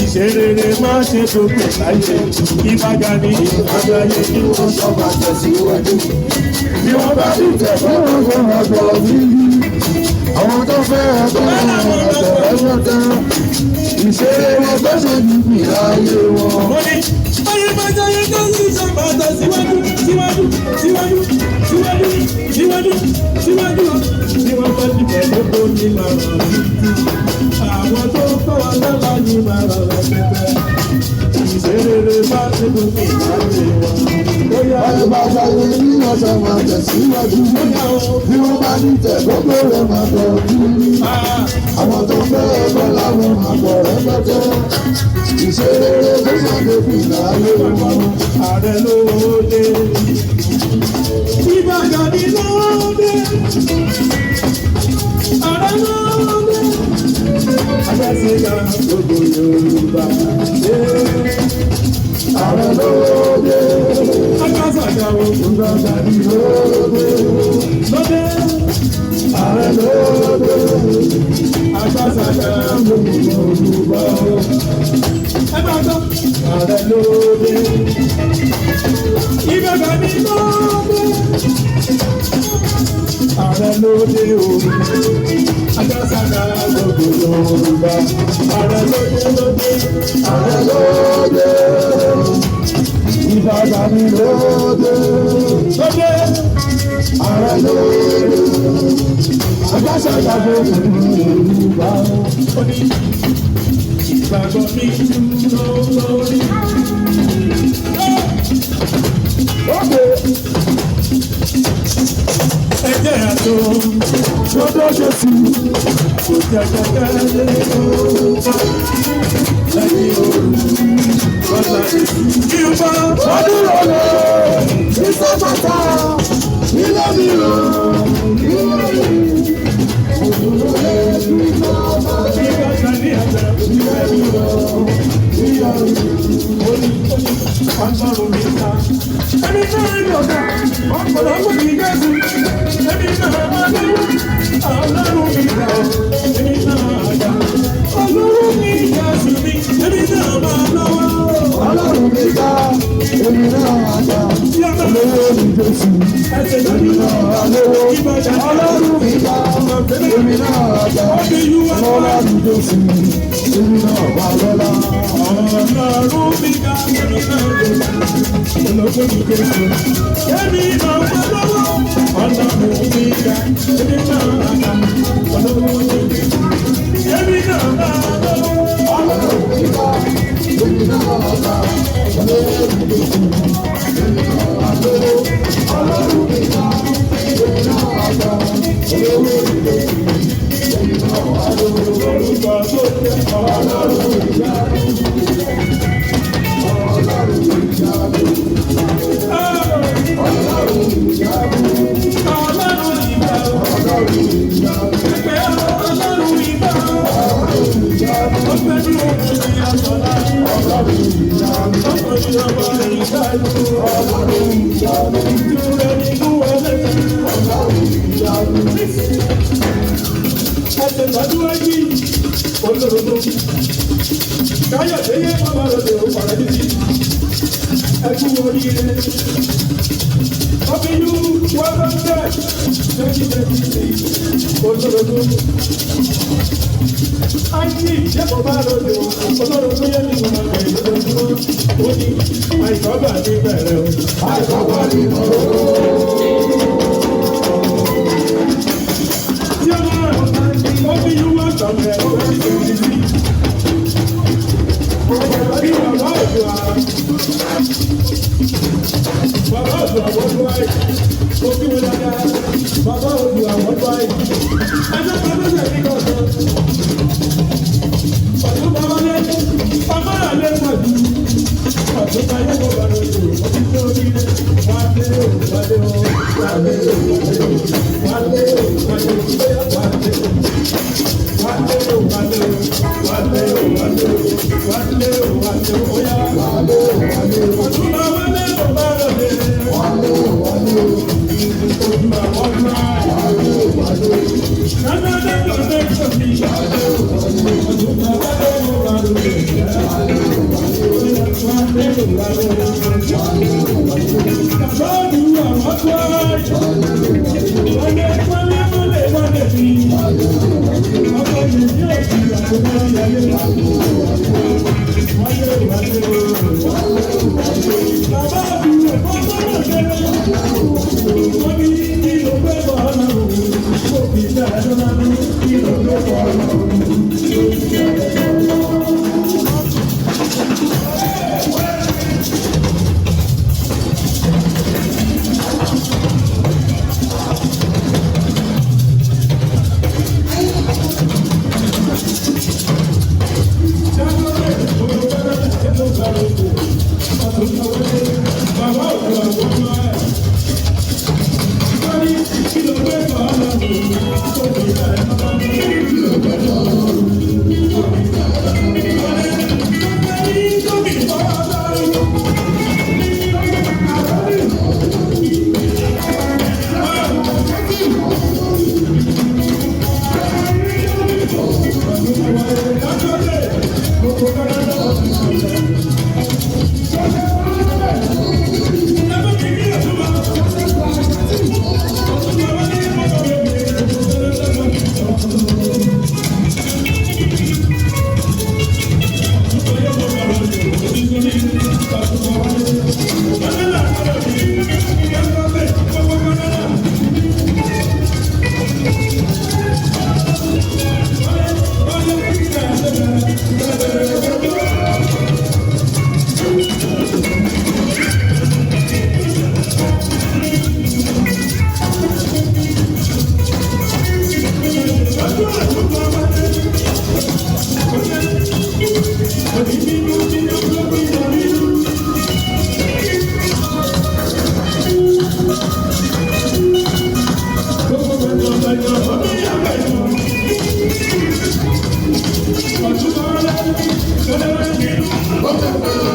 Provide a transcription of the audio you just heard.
Ìṣerere máa ṣe dókè láyé, ìbájá ní ìbájáyé ní wọ́n sọ máa tẹ̀síwájú. Bí wọ́n bá ní tẹ̀sán wọn fún ọgbọ̀n sí i. Àwọn tó fẹ́ ọgbọ́n ọ̀tẹ̀rẹ́sọ̀tẹ̀. Ìṣerere tó ṣe dùkì láyé wọn. Mo ní ayé bájáyé tó sì sọ máa tẹ̀síwájú, síwájú, síwájú, síwájú, síwájú, síwájú. Bí wọ́n bá ti tẹ̀lé tó ní màrà títí. Àwọn tó kọ́ wa lọ́la ní màrà rẹpẹtẹ. Ìṣerere bá ti dókè láyé wọn. Ayé bájáyé ní wọ́n sọ máa tẹ̀síwájú. Bí wọ́n bá ní tẹ̀ gbogbo rẹ̀ máa tọ́jú. Àwọn tó fẹ́ ẹgbẹ́ láwọn máa pọ̀ rẹpẹtẹ. Ìṣerere tó máa dókè láyé wọn. Ààrẹ lóde. Ìbàdàn ní lóde. Ààrẹ lóde. Adásíga gbogbo Yorùbá. Ààrẹ lóde. Akásàjà ogun gbọ́dọ̀ ní lóde. Lóde. Ààrẹ lóde. Akásàjà gbogbo Yorùbá. Ẹ máa gbọ́. Ààrẹ lóde. Ìbàdàn ní lóde. Ààrẹ lóde o. Akásàjà gbogbo Yorùbá. Ààrẹ lóde lóde. Ààrẹ lóde. Ìbàdàn ní lóde. Lóde. Ààrẹ lóde. Akásàjà gbogbo Yorùbá. Ìgbàgbọ́ mi dúró lórí. Ẹ̀jẹ̀ àtò lọ́dọ̀ ṣe sí kò jẹ́jẹ́jẹ́ lẹ́yìn òru bọ́lá kí n bá ọdún lọ́lẹ̀ iṣẹ́ bàtà ilé mi rò ìwé òdúró lẹ́yìn bàbá ìbàtà ní àjà ilé mi rò ìyàwó ọgbọ̀rún mi ta. Ẹni náà ń lọ̀gá ọ̀pọ̀lọpọ̀ mi gẹ́gù. Ẹni náà máa lọ́wọ́ ọlọ́run mi ta. Ẹni náà àjà ọlọ́run mi ga sí mi. Ẹni náà máa lọ́wọ́ ọlọ́run mi ta. Ẹni náà àjà ọlọ́run mi Jésù. Ẹni náà lọ́wọ́ ọlọ́run mi ta. Ẹni náà àjà ọlọ́run mi Jésù. Ẹni náà wà lọ́la. Ọlọ́run mi ga sí mi náà lọ́la. Ọlọ́run mi Jésù. Ẹni náà wà lọ́wọ́ ọlọ́run mi ga. Ẹni náà àjà ọlọ́run mi Jésù. Ẹni náà wà lọ́wọ́ ọlọ́run mi ga. Ẹni náà àjà ọlọ́run mi Jésù. Ẹni náà wà lọ́wọ́ ọlọ́run mi ga. Ẹni náà àjà ọlọ́run mi Jésù. Ẹni náà wà lọ́wọ́ orúkọ tó jẹ́ ọlọ́run mi ga. Ọlọ́run mi ga. Ọlọ́run mi ga. Ọlọ́run mi ga. Ọlọ́run mi ga. Ẹgbẹ́ ọlọ́run mi ga. Ọlọ́run mi ga. Ọgbẹ́ ní òkú mi àtọ̀lá. Ọlọ́run mi ga. Ọkọ̀ ní ọmọ ìgbàlú. Ọlọ́run mi ga. Ìjúre nínú ẹlẹ́sìn. Ọlọ́run mi ga. Ẹsẹ̀ lọ́dún ẹ̀jì olóró. Káyọ̀dé yé bàbá lọ́dẹ ò pàrọ̀ títí. Ẹkú oríire. Ọbẹ̀ yú wọ́n bá ń bẹ̀. Olódodo. Áyí ìjẹ́bọ̀ bá lọ́dẹ ò. Olódodo yé ní ìwọ̀n àgbẹ̀ ìlọ́dọ̀dọ̀. Ó ní àìsọ́gbà ní bẹ̀rẹ̀ o. Àìsọ́gbà ní bẹ̀rẹ̀ o. Ọbẹ̀ yú wọ́n sọ̀rọ̀ ọ̀rẹ́ ìgbẹ̀rẹ̀. Bàbá òjò àwọn ọdún ayé, ó kí wọn dáadáa, bàbá òjò àwọn ọdún ayé. Ẹjọ́ kan ló ṣe kíkọ́ sọ. Pàtó bàbá lé, bàbá rà lé pàdú. Pàtó báyé kò bá lójú, ó ti tó ní ilé. Wá lé o, wá lé o, wá lé o, wá lé o, wá lé o, wá lé o, wá lé o. Wálé o, wálé o, wálé o, wálé o, wálé o, wálé o, oya. Wálé o, wálé o. Ọdún wálé o, bára lè. Wálé o, wálé o. Ojú àwọn ọdún ayé. Wálé o, wálé o. Nàdá dẹ́gbà dẹ́gbà mi. Wálé o, wálé o. Ọdún wálé o, wálé o. Wálé o, wálé o. Wálé o, wálé o. Wálé o, wálé o. Bàbá ọdún àwọn ọdún ayé. Wálé o, wálé o. Wálé o, wálé mi. Wálé o, wálé o. Thank you.